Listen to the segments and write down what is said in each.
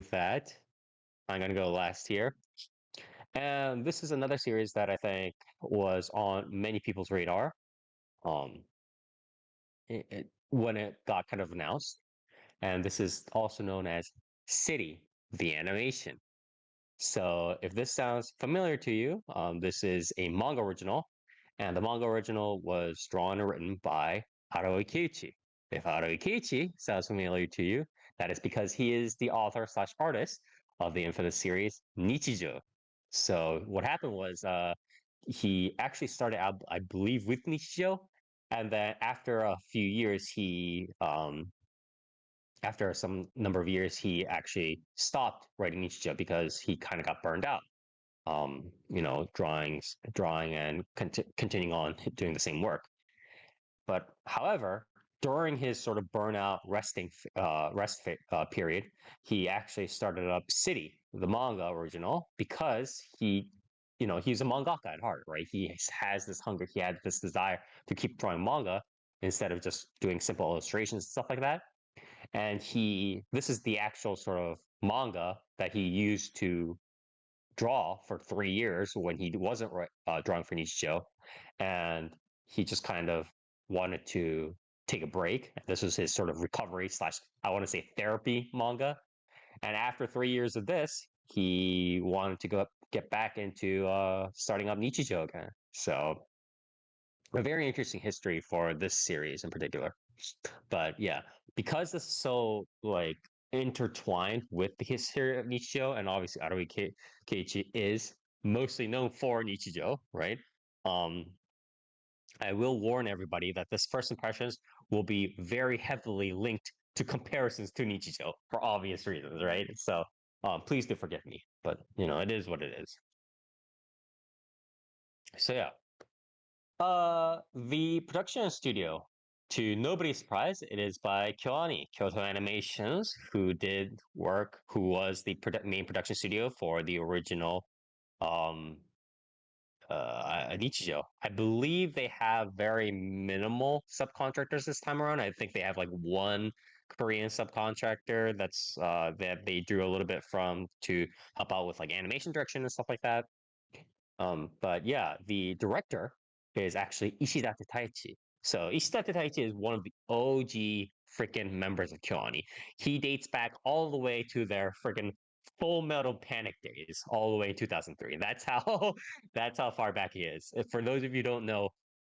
with that, I'm gonna go last here. And this is another series that I think was on many people's radar. Um, when it got kind of announced, and this is also known as City, the animation. So if this sounds familiar to you, this is a manga original, and the manga original was drawn and written by Haruo Ikeuchi. If Haruo Ikeuchi sounds familiar to you, that is because he is the author slash artist of the infamous series Nichijou. So what happened was he actually started out, I believe, with Nichijou, and then after a few years, after some number of years, he actually stopped writing Nichijou because he kind of got burned out. Drawing and continuing on doing the same work. But however, during his sort of burnout period, he actually started up City, the manga original, because he's a mangaka at heart, right? He has this hunger, he had this desire to keep drawing manga instead of just doing simple illustrations and stuff like that. And this is the actual sort of manga that he used to draw for 3 years when he wasn't drawing for Nichijou, and he just kind of wanted to take a break. This was his sort of recovery slash, I want to say, therapy manga. And after 3 years of this, he wanted to get back into starting up Nichijou again. So a very interesting history for this series in particular. But yeah, because this is so like intertwined with the history of Nichijou, and obviously Keiichi is mostly known for Nichijou, right? Um, I will warn everybody that this first impressions will be very heavily linked to comparisons to Nichijou for obvious reasons, right? So please do forgive me, but it is what it is. So yeah, the production studio, to nobody's surprise, it is by Kyoani, Kyoto Animations, who was the main production studio for the original um Nichijou. I believe they have very minimal subcontractors this time around. I think they have like one Korean subcontractor that they drew a little bit from to help out with like animation direction and stuff like that. But yeah, the director is actually Ishidate Taichi. So Ishidate Taichi is one of the OG freaking members of Kyoani. He dates back all the way to their freaking Full Metal Panic days, all the way in 2003. That's how that's how far back he is. For those of you who don't know,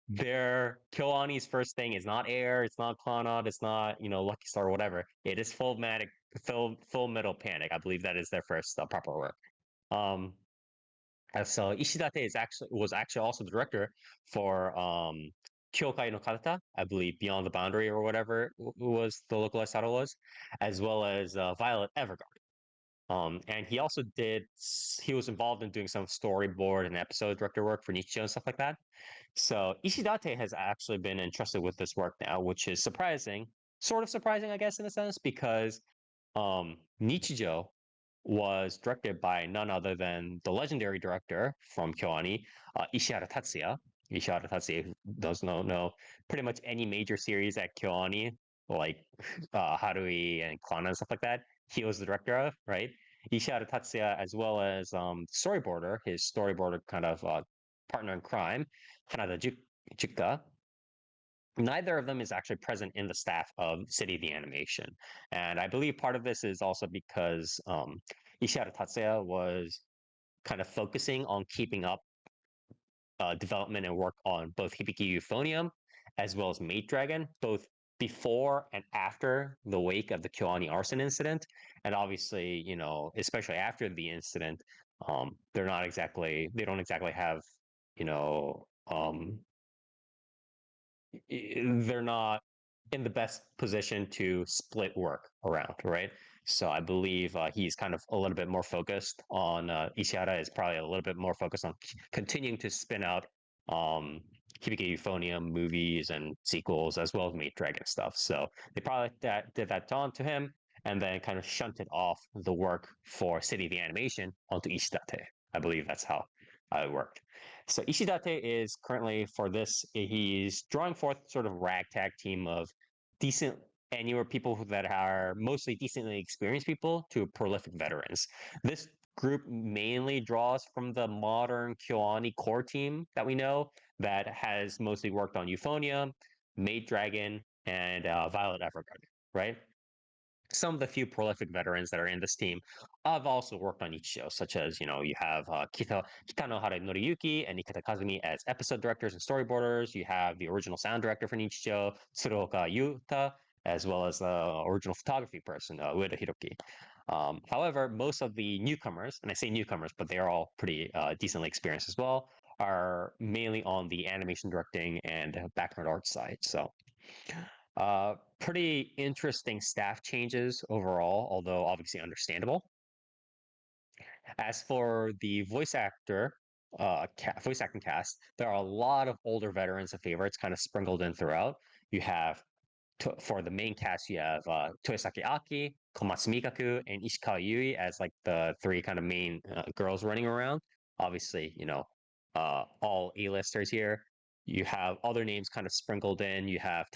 their Kyoani's first thing is not Air, it's not Clannad, it's not Lucky Star or whatever. It is Full Metal Panic. I believe that is their first proper work. Um, so Ishidate was actually also the director for Kyokai no Katata, I believe Beyond the Boundary or whatever was the localized title was, as well as Violet Evergarden. And he was involved in doing some storyboard and episode director work for Nichijou and stuff like that. So Ishidate has actually been entrusted with this work now, which is surprising, sort of surprising, I guess, in a sense, because Nichijou was directed by none other than the legendary director from Kyoani, Ishihara Tatsuya. Ishihara Tatsuya, who does not know pretty much any major series at Kyoani, like Harui and Klana and stuff like that, he was the director of, right? Ishihara Tatsuya, as well as his storyboarder kind of partner in crime, Hanada Jukka, neither of them is actually present in the staff of City the Animation. And I believe part of this is also because Ishihara Tatsuya was kind of focusing on keeping up development and work on both Hibiki Euphonium as well as Mate Dragon, both before and after the wake of the Kyoani arson incident. And obviously, especially after the incident, they don't exactly have, you know, um, they're not in the best position to split work around, right? So I believe he's kind of a little bit more focused on Ishihara is probably a little bit more focused on continuing to spin out Hibiki Euphonium movies and sequels as well as Meat Dragon stuff. So they probably did that on to him and then kind of shunted off the work for City the Animation onto Ishidate. I believe that's how it worked. So Ishidate is currently for this, he's drawing forth sort of ragtag team of decent anywhere people that are mostly decently experienced people to prolific veterans. This group mainly draws from the modern Kyoani core team that we know that has mostly worked on Euphonia, Maid Dragon, and Violet Evergarden, right? Some of the few prolific veterans that are in this team have also worked on each show, such as, you have Kitanohara Noriyuki and Nikita Kazumi as episode directors and storyboarders. You have the original sound director for each show, Tsuruoka Yuta, as well as the original photography person, Ueda Hiroki. However, most of the newcomers, and I say newcomers, but they are all pretty decently experienced as well, are mainly on the animation directing and background art side. So pretty interesting staff changes overall, although obviously understandable. As for the voice acting cast, there are a lot of older veterans and favorites kind of sprinkled in throughout. You have for the main cast, you have Toyosaki Aki, Komatsu Mikaku, and Ishikawa Yui as like the three kind of main girls running around. Obviously, all A-listers here. You have other names kind of sprinkled in. You have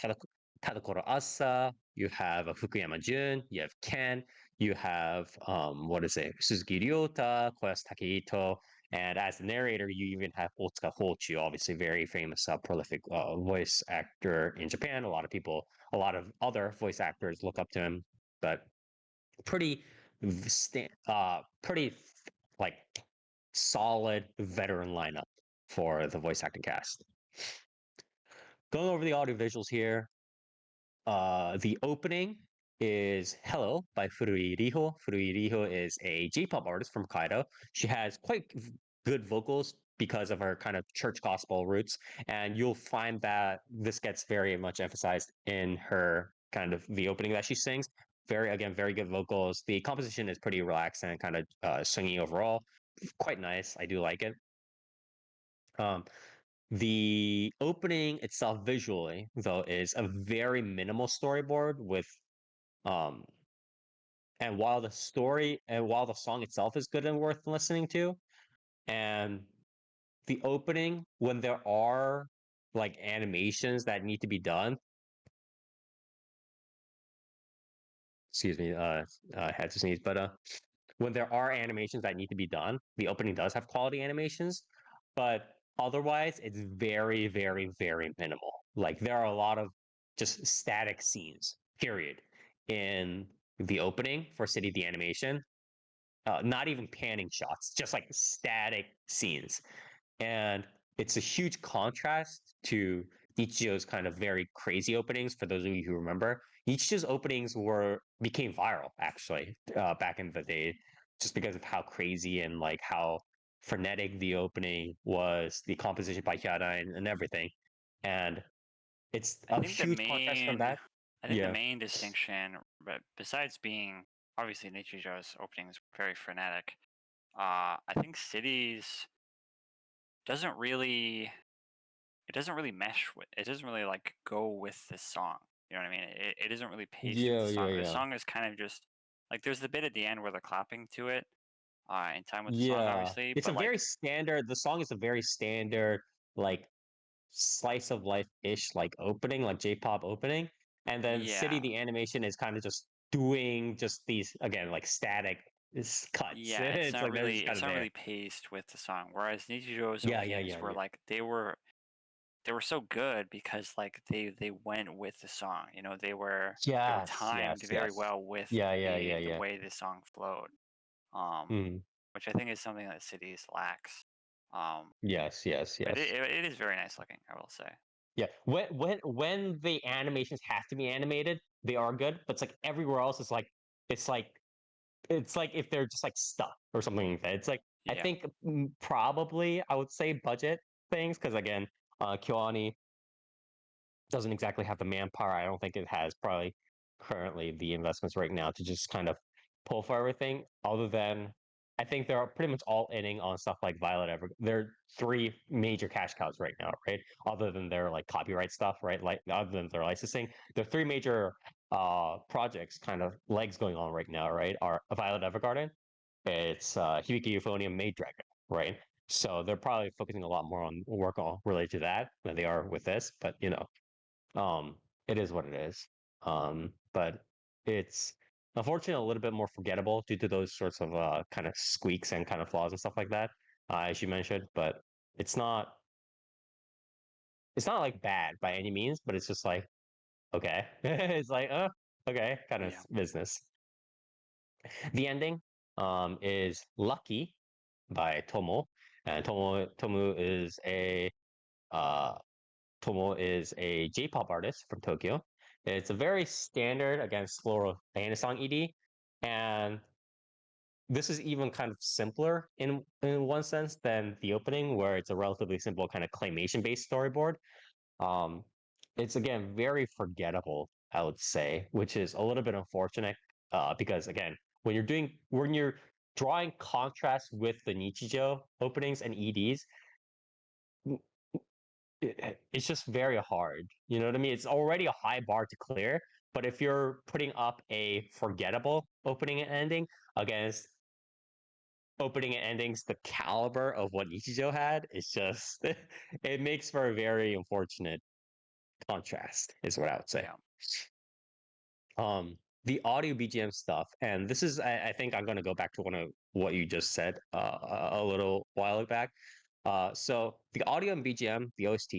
Tadakoro Asa, you have Fukuyama Jun, you have Ken, you have what is it, Suzuki Ryota, Koyasu Takeito, and as the narrator, you even have Otsuka Hochu, obviously very famous, prolific voice actor in Japan. A lot of other voice actors look up to him, but pretty, pretty like solid veteran lineup for the voice acting cast. Going over the audio visuals here, the opening is Hello by Furui Riho. Furui Riho is a J-pop artist from Hokkaido. She has quite good vocals because of her kind of church gospel roots, and you'll find that this gets very much emphasized in her kind of the opening that she sings. Very good vocals. The composition is pretty relaxed and kind of swingy overall. Quite nice. I do like it. Um, the opening itself visually, though, is a very minimal storyboard with um and while the song itself is good and worth listening to, and the opening when there are like animations that need to be done, excuse me, I had to sneeze, but when there are animations that need to be done, the opening does have quality animations, but otherwise it's very minimal. Like there are a lot of just static scenes, period, in the opening for City the Animation. Not even panning shots, just like static scenes. And it's a huge contrast to Nichijou's kind of very crazy openings. For those of you who remember, Nichijou's openings became viral actually back in the day, just because of how crazy and like how frenetic the opening was, the composition by Hyada and everything. And it's I a think the huge contrast from main, that. I think the Yeah. main distinction, but besides being obviously Nichijou's opening is very frenetic, I think Cities doesn't really, it doesn't really mesh with, it doesn't really like go with this song. You know what I mean? It isn't really paced with the song. The Yeah. song is kind of just like there's the bit at the end where they're clapping to it, in time with the song, Yeah. obviously. It's a But very like, standard, the song is a very standard, like slice of life ish like opening, like J-pop opening, and then City yeah, the Animation is kind of just doing just these again like static cuts. yeah, It's like they're just kind it's of not there. really paced with the song. Whereas Nichijou's Yeah, openings were yeah. like they were so good because like they went with the song. You know, they were timed very Yes. well with the Yeah. way the song flowed. Um, Mhm. which I think is something that Cities lacks. Um, but Yes. it is very nice looking, I will say. Yeah. When the animations have to be animated, they are good, but it's like everywhere else it's like it's like if they're just like stuck or something like that. It's like I Yeah, think probably I would say budget things because again, Kyoani doesn't exactly have the manpower. I don't think it has probably currently the investments right now to just kind of pull for everything. Other than I think they're pretty much all inning on stuff like Violet Ever. They're three major cash cows right now, right? Other than their like copyright stuff, right? Like other than their licensing, the three major projects kind of legs going on right now, right? Are Violet Evergarden, it's Hibiki Euphonium Maid Dragon, right? So they're probably focusing a lot more on work related to that than they are with this, but it is what it is. But it's unfortunately a little bit more forgettable due to those sorts of kind of squeaks and kind of flaws and stuff like that, as you mentioned. But it's not it's not like bad by any means, but it's just like okay, it's like okay, kind of Yeah. business. The ending is Lucky by Tomo, and uh Tomo is a J-pop artist from Tokyo. It's a very standard, again, slower song ED, and this is even kind of simpler in one sense than the opening, where it's a relatively simple kind of claymation based storyboard. Um, it's again very forgettable, I would say, which is a little bit unfortunate because again, when you're drawing contrast with the Nichijou openings and EDs, it's just very hard. You know what I mean? It's already a high bar to clear, but if you're putting up a forgettable opening and ending against opening and endings the caliber of what Nichijou had, it's just it makes for a very unfortunate contrast, is what I would say. Yeah. The audio BGM stuff, and this is I think I'm gonna go back to one of what you just said a little while back. So the audio and BGM, the OST,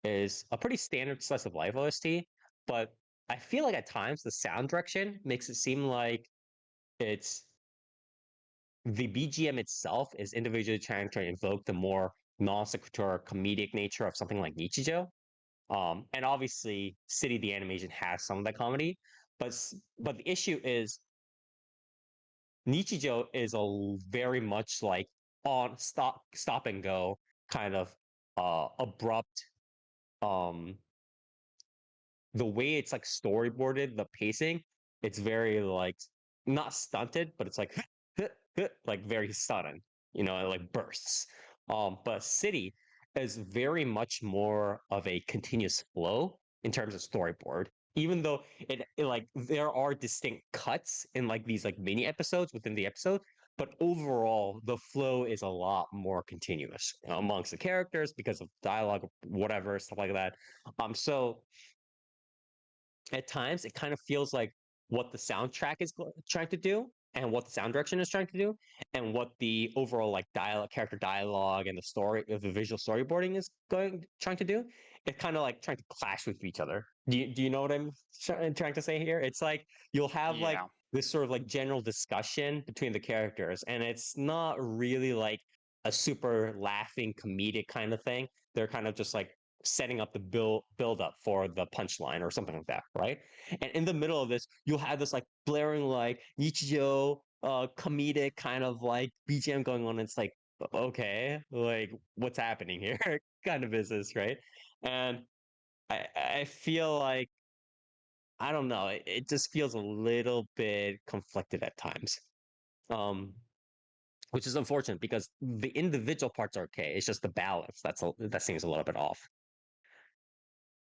is a pretty standard slice of life OST, but I feel like at times the sound direction makes it seem like it's the BGM itself is individually trying to invoke the more non sequitur comedic nature of something like Nichijou. And obviously, City the animation has some of that comedy, but the issue is Nichijou is a very much like on stop and go kind of abrupt um the way it's like storyboarded, the pacing, it's very like not stunted, but it's like like very sudden, you know, like bursts. But City is very much more of a continuous flow in terms of storyboard. Even though it like there are distinct cuts in like these like mini episodes within the episode, but overall the flow is a lot more continuous amongst the characters because of dialogue, whatever stuff like that. So at times it kind of feels like what the soundtrack is trying to do and what the sound direction is trying to do and what the overall like dialogue character dialogue and the story of the visual storyboarding is going trying to do. It's kind of like trying to clash with each other. Do you know what I'm trying to say here? It's like you'll have like Yeah. this sort of like general discussion between the characters and it's not really like a super laughing comedic kind of thing. They're kind of just like setting up the build up for the punchline or something like that, right? And in the middle of this, you'll have this like blaring like Nichijou comedic kind of like BGM going on. It's like okay, like what's happening here? Kind of business, right? And I feel like I don't know. It just feels a little bit conflicted at times. Um, which is unfortunate because the individual parts are okay. It's just the balance that seems a little bit off.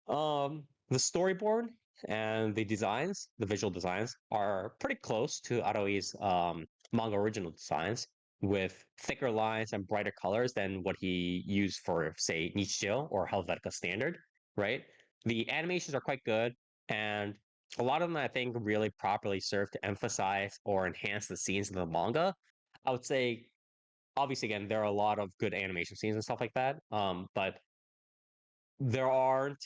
The storyboard and the designs, the visual designs, are pretty close to Aroi's manga original designs, with thicker lines and brighter colors than what he used for, say, Nichijou or Helvetica Standard, right? The animations are quite good, and a lot of them, I think, really properly serve to emphasize or enhance the scenes in the manga. I would say, obviously, again, there are a lot of good animation scenes and stuff like that, but there aren't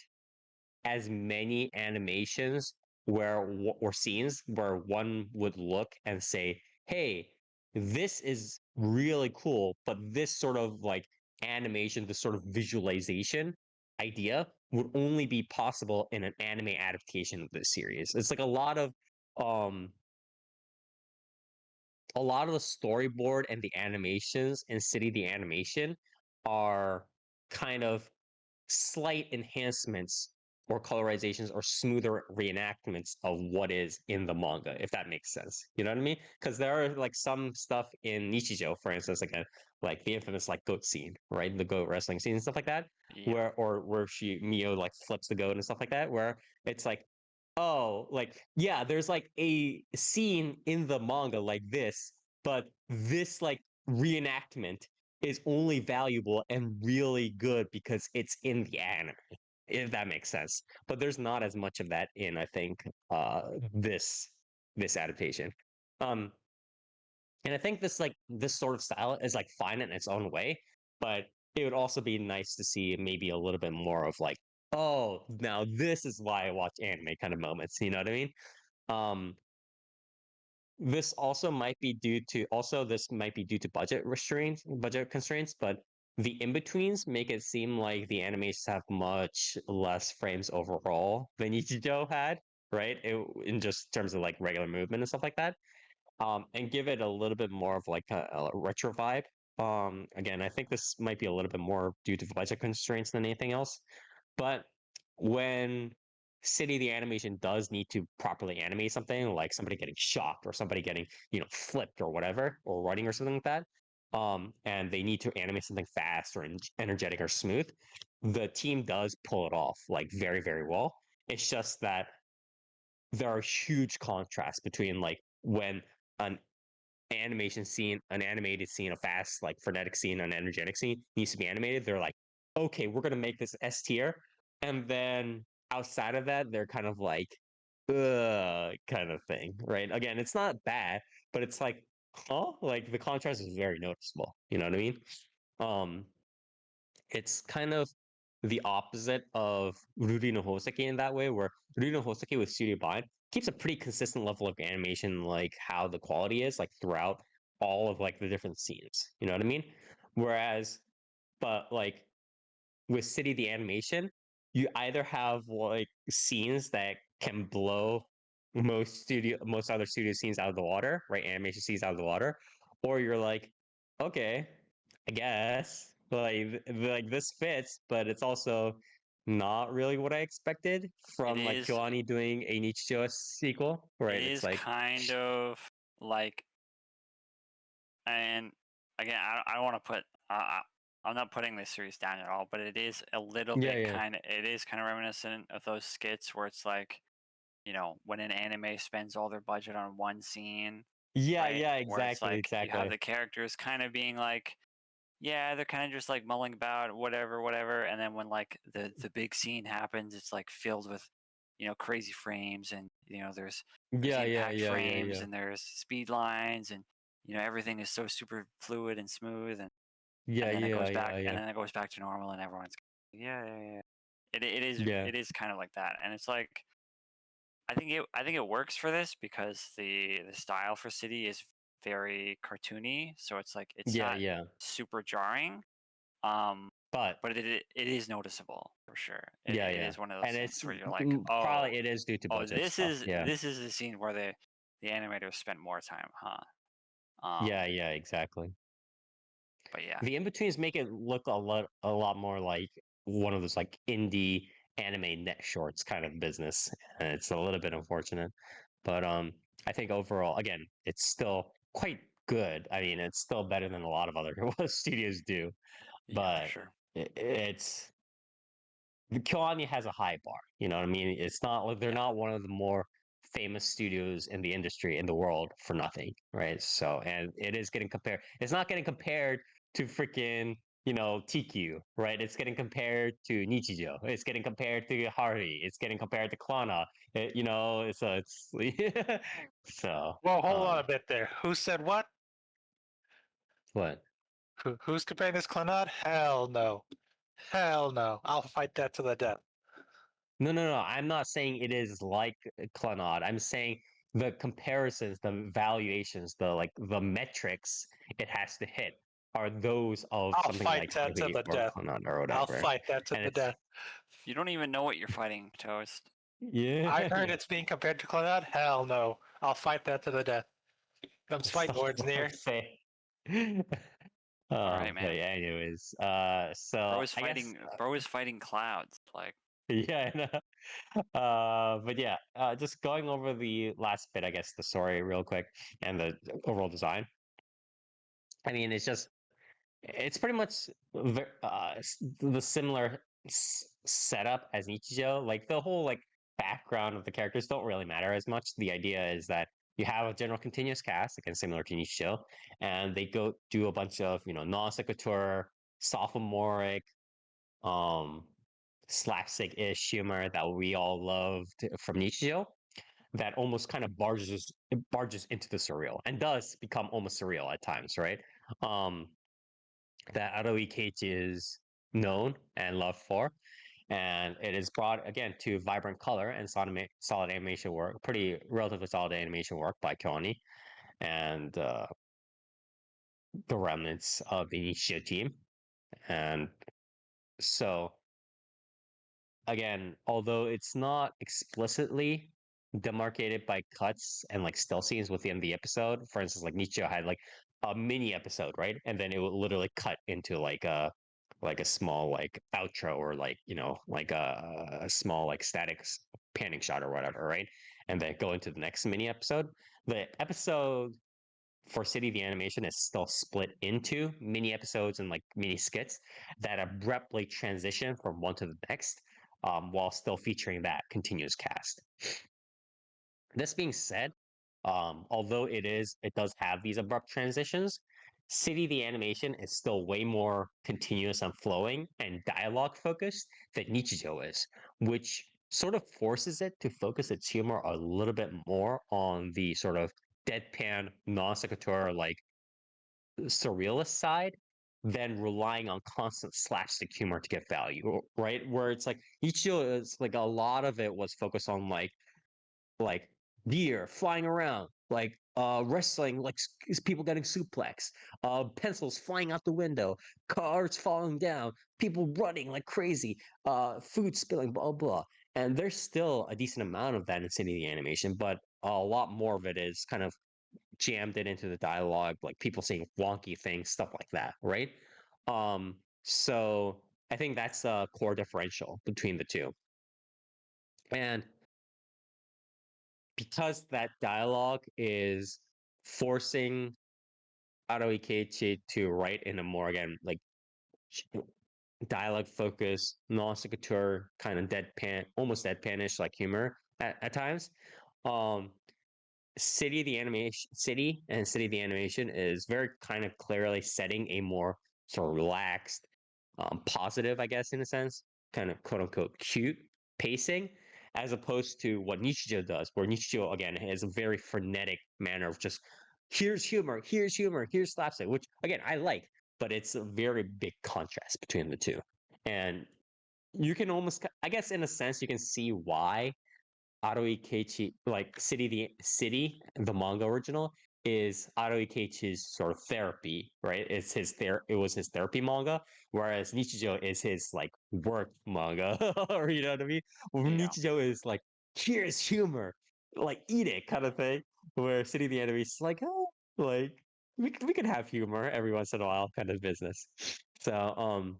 as many animations or scenes where one would look and say, "Hey, this is really cool," but this sort of like animation, this sort of visualization idea would only be possible in an anime adaptation of this series. It's like um a lot of the storyboard and the animations in City the Animation are kind of slight enhancements or colorizations or smoother reenactments of what is in the manga, if that makes sense. You know what I mean? Because there are like some stuff in Nichijou, for instance, like the infamous like goat scene, right? The goat wrestling scene and stuff like that, Yeah. where she Mio like flips the goat and stuff like that, where it's like, oh, like yeah, there's like a scene in the manga like this, but this like reenactment is only valuable and really good because it's in the anime. if that makes sense. But there's not as much of that in, I think, this adaptation. Um, and I think this sort of style is like fine in its own way, but it would also be nice to see maybe a little bit more of like, oh, now this is why I watch anime kind of moments. You know what I mean? Um, this also might be due to budget constraints, but the in-betweens make it seem like the animations have much less frames overall than Ichijo had, right? In just terms of like regular movement and stuff like that. And give it a little bit more of like a retro vibe. Again, I think this might be a little bit more due to budget constraints than anything else. But when City the animation does need to properly animate something, like somebody getting shocked or somebody getting, flipped or whatever, or running or something like that, and they need to animate something fast or energetic or smooth, the team does pull it off like very, very well. It's just that there are huge contrasts between like when an an animated scene, a fast, like frenetic scene, an energetic scene needs to be animated, they're like, okay, we're gonna make this S tier. And then outside of that, they're kind of like, kind of thing, right? Again, it's not bad, but it's like, huh? Like the contrast is very noticeable. You know what I mean? Um, it's kind of the opposite of Ruri no Hoseki in that way, where Ruri no Hoseki with Studio Bind keeps a pretty consistent level of animation, like how the quality is, like throughout all of like the different scenes. You know what I mean? Whereas, but like with City the animation, you either have like scenes that can blow most other studio scenes out of the water, right? Animation scenes out of the water, or you're like, okay, I guess like this fits, but it's also not really what I expected It from like is Kyoani doing a Nichijou sequel, it right? It's is like, kind of like, and again, I don't want to put I'm not putting this series down at all, but it is a little yeah, bit yeah, it is kind of reminiscent of those skits where it's like, when an anime spends all their budget on one scene, yeah, right? yeah, Where it's exactly, like you have exactly. the characters kind of being like, yeah, they're kind of just like mulling about, whatever, whatever. And then when like the big scene happens, it's like filled with, crazy frames, and there's Yeah, yeah, impact yeah, yeah, frames, yeah, and there's speed lines, and everything is so super fluid and smooth, yeah, and then it yeah, goes back, yeah, and yeah, then it goes back to normal, and everyone's, yeah, yeah, yeah. It is yeah, it is kind of like that, and it's like, I think it works for this because the style for City is very cartoony, so it's like it's yeah, not yeah. super jarring, um, But but it is noticeable for sure. yeah, It yeah, is one of those and things where you're like, probably it is due to oh, budget stuff. Yeah, this is the scene where the animators spent more time, huh? yeah, yeah, exactly. But yeah, The in betweens make it look a lot more like one of those like indie anime net shorts kind of business, and it's a little bit unfortunate. But I think overall, again, it's still quite good. I mean, it's still better than a lot of other studios do, yeah, for but sure. it's Kiwami has a high bar. You know what I mean? It's not like they're Yeah, not one of the more famous studios in the industry in the world for nothing, right? So, and it is getting compared. It's not getting compared to freaking TQ, right? It's getting compared to Nichijou. It's getting compared to Hari. It's getting compared to Klana. So it's so Well, hold on a bit there. Who said what? what? Who's comparing this Clannad? Hell no. Hell no. I'll fight that to the death. No, no, no. I'm not saying it is like Clannad. I'm saying the comparisons, the valuations, the metrics it has to hit are those of I'll something fight like that to Harvey the or death. Clannad or I'll whatever. fight that to And the it's death. you don't even know what you're fighting, Toast. yeah, I heard yeah. it's being compared to Clannad? Hell no. I'll fight that to the death. Comes fight So words what I'm near. saying. All right, But man. yeah, anyways, so I guess Bro is fighting clouds. Like, yeah, I know. But yeah, just going over the last bit, I guess, the story real quick and the overall design. I mean, it's pretty much the similar setup as Nichijou. Like the whole like background of the characters don't really matter as much. The idea is that you have a general continuous cast, again similar to Nichijou, and they go do a bunch of non sequitur, sophomoric, um, slapstick-ish humor that we all loved from Nichijou that almost kind of barges into the surreal and does become almost surreal at times, right? Um, that Aoi Keiichi is known and loved for, and it is brought again to vibrant color and solid animation work, pretty relatively solid animation work by Kyoani and the remnants of the Nichijou team. And so again, although it's not explicitly demarcated by cuts and like still scenes within the episode, for instance, like Nichijou had like a mini episode, right? And then it would literally cut into like a small like outro or like like a small like static panning shot or whatever, right? And then go into the next mini episode. The episode for City the Animation is still split into mini episodes and like mini skits that abruptly transition from one to the next, while still featuring that continuous cast. This being said, although it does have these abrupt transitions, City the Animation is still way more continuous and flowing and dialogue focused than Nichijou is, which sort of forces it to focus its humor a little bit more on the sort of deadpan, non sequitur, like surrealist side than relying on constant slapstick humor to get value, right? Where it's like Ichio is like a lot of it was focused on like gear flying around, like wrestling, like people getting suplex, pencils flying out the window, cars falling down, people running like crazy, food spilling, blah blah. And there's still a decent amount of that in City of the Animation, but a lot more of it is kind of jammed it into the dialogue, like people saying wonky things, stuff like that, right? So I think that's a core differential between the two. And because that dialogue is forcing Aro Ikeichi to write in a more again like dialogue focused, non sequitur, kind of deadpan, almost deadpanish like humor at times. Um, City the Animation is very kind of clearly setting a more sort of relaxed, positive, I guess, in a sense, kind of quote unquote cute pacing, as opposed to what Nichijou does, where Nichijou again has a very frenetic manner of just here's humor, here's slapstick, which again I like, but it's a very big contrast between the two, and you can almost, I guess, in a sense, you can see why Aroi Keiichi, like the manga original, is Aroi Keiichi's sort of therapy, right? It was his therapy manga, whereas Nichijou is his like work manga, or you know what I mean? Well, Yeah. Nichijou is like, here's humor, like eat it kind of thing. Where City of the Enemy is like, oh, like we could have humor every once in a while, kind of business. So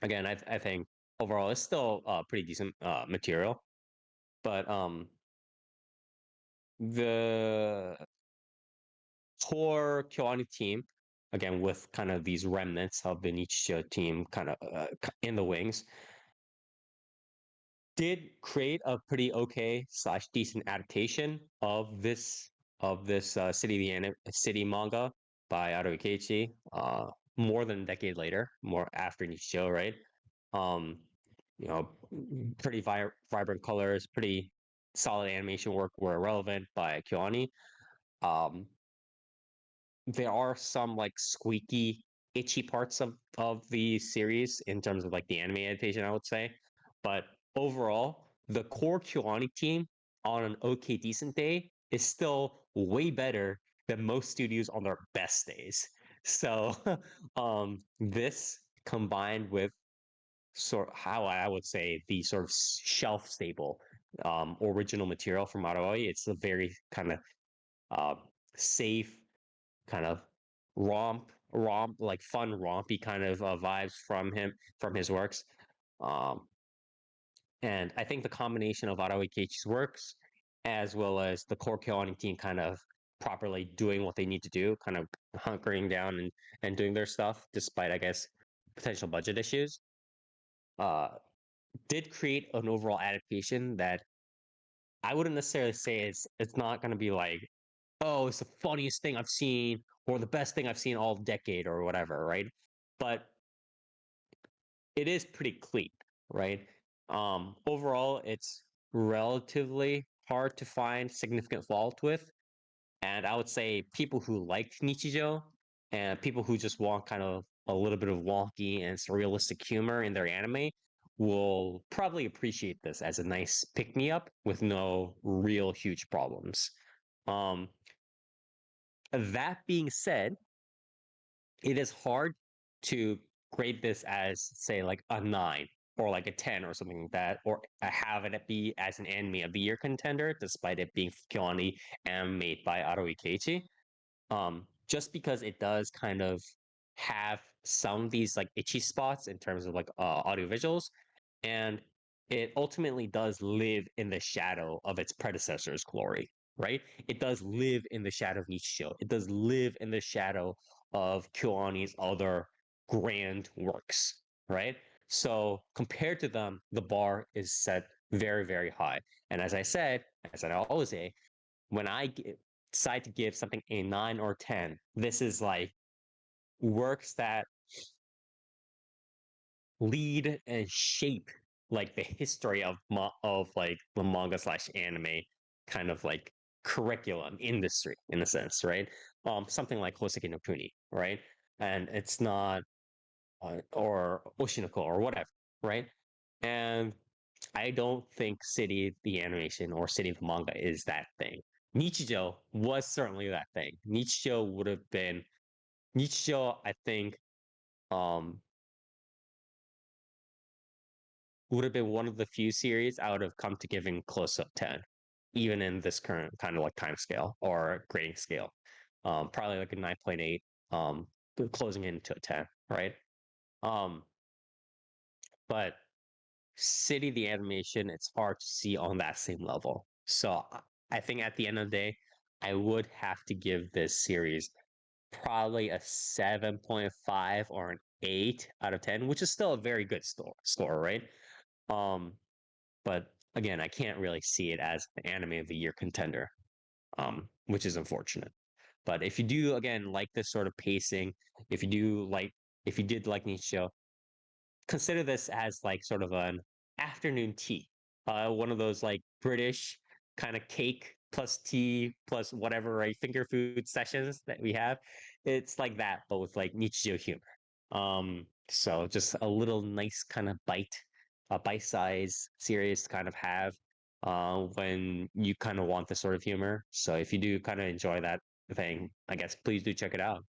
again, I think overall it's still pretty decent material, but the core Kyoani team, again with kind of these remnants of the Nichijou team, kind of in the wings, did create a pretty okay slash decent adaptation of this city manga by Aro Ikeichi. More than a decade later, more after Nichijou, right? Um, you know, pretty vibrant colors, pretty solid animation work were relevant by Kyoani. Um, there are some like squeaky, itchy parts of the series in terms of like the anime adaptation, I would say. But overall, the core Kyoani team on an okay decent day is still way better than most studios on their best days. So this combined with sort of how I would say the sort of shelf stable original material from Araoi, it's a very kind of uh, safe kind of romp like fun rompy kind of vibes from his works. Um, and I think the combination of Arao Ikeichi's works as well as the core Kyoani team kind of properly doing what they need to do, kind of hunkering down and doing their stuff despite I guess potential budget issues, uh, did create an overall adaptation that I wouldn't necessarily say it's not going to be like, oh, it's the funniest thing I've seen or the best thing I've seen all decade or whatever, right? But it is pretty clean. right? Overall, it's relatively hard to find significant fault with. And I would say people who like Nichijou and people who just want kind of a little bit of wonky and surrealistic humor in their anime will probably appreciate this as a nice pick me up with no real huge problems. Um, that being said, it is hard to grade this as, say, like a 9 or like a 10 or something like that, or have it be as an anime of the year contender, despite it being Kyoani and made by Aroi Keiichi. Just because it does kind of have some of these like itchy spots in terms of like audio visuals, and it ultimately does live in the shadow of its predecessor's glory, right? It does live in the shadow of Nichijou. It does live in the shadow of Kyoani's other grand works, right? So compared to them, the bar is set very, very high. And as I said, as I always say, when I decide to give something a 9 or 10, this is like works that lead and shape like the history of like the manga slash anime kind of like curriculum industry in a sense, right? Something like Hoseki no Kuni, right? And it's not or Oshinoko or whatever, right? And I don't think City the animation or City the manga is that thing. Nichijou was certainly that thing. Nichijou would have been Nichijou, I think, um, would have been one of the few series I would have come to giving close up 10, even in this current kind of like time scale or grading scale. Probably like a 9.8, closing into a 10, right? Um, but City the animation, it's hard to see on that same level. So I think at the end of the day, I would have to give this series probably a 7.5 or an 8 out of 10, which is still a very good score, right? Um, but again, I can't really see it as an anime of the year contender, which is unfortunate. But if you do again like this sort of pacing, if you do like if you did like Nichijou, consider this as like sort of an afternoon tea, one of those like British kind of cake plus tea plus whatever, right, finger food sessions that we have. It's like that, but with like Nichijou humor. So just a little nice kind of a bite size series to kind of have when you kind of want this sort of humor. So if you do kind of enjoy that thing, I guess please do check it out.